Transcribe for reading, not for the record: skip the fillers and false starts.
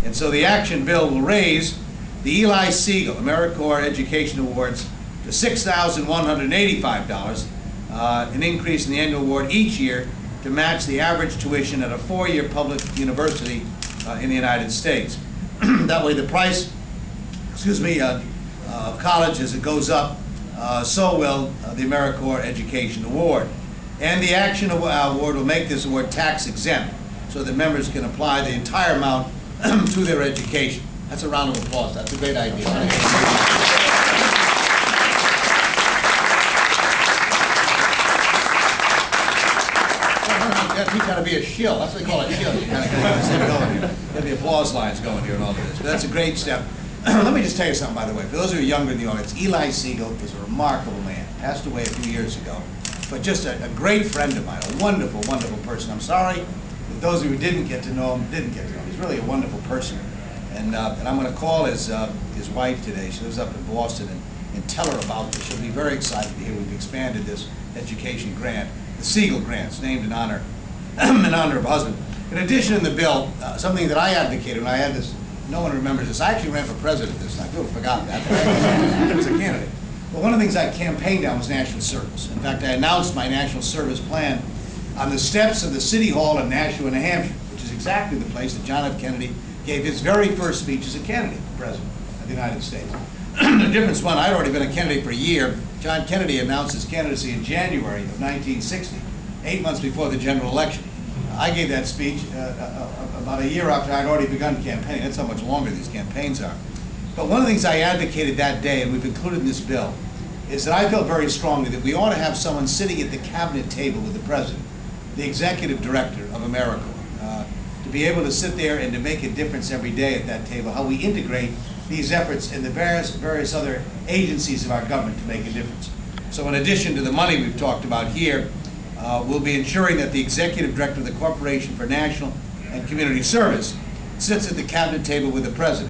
And so the action bill will raise the Eli Siegel AmeriCorps Education Awards to $6,185, an increase in the annual award each year to match the average tuition at a four-year public university in the United States. That way the price, of college as it goes up, so will the AmeriCorps Education Award. And the Action Award will make this award tax exempt so that members can apply the entire amount to their education. That's a round of applause. That's a great idea. You got to be a shill. That's what they call a shill. You kind of get the applause lines going here and all of this. But that's a great step. Let me just tell you something, by the way. For those of you younger in the audience, Eli Siegel was a remarkable man. Passed away a few years ago. But just a great friend of mine, a wonderful, wonderful person. I'm sorry that those of you who didn't get to know him didn't get to know him. He's really a wonderful person. And I'm going to call his wife today. She lives up in Boston, and tell her about this. She'll be very excited to hear we've expanded this education grant, the Siegel Grant. It's named in honor of her husband. In addition, in the bill, something that I advocated when I had this, no one remembers this. I actually ran for president this time. I could have forgotten that. I was a candidate. But one of the things I campaigned on was national service. In fact, I announced my national service plan on the steps of the City Hall in Nashua, New Hampshire, which is exactly the place that John F. Kennedy gave his very first speech as a candidate for president of the United States. The difference was, I'd already been a candidate for a year. John Kennedy announced his candidacy in January of 1960, 8 months before the general election. I gave that speech about a year after I'd already begun campaigning. That's how much longer these campaigns are. But one of the things I advocated that day, and we've included in this bill, is that I felt very strongly that we ought to have someone sitting at the cabinet table with the president, the executive director of AmeriCorps, to be able to sit there and to make a difference every day at that table, how we integrate these efforts in the various other agencies of our government to make a difference. So in addition to the money we've talked about here, we'll be ensuring that the executive director of the Corporation for National and Community Service sits at the cabinet table with the president.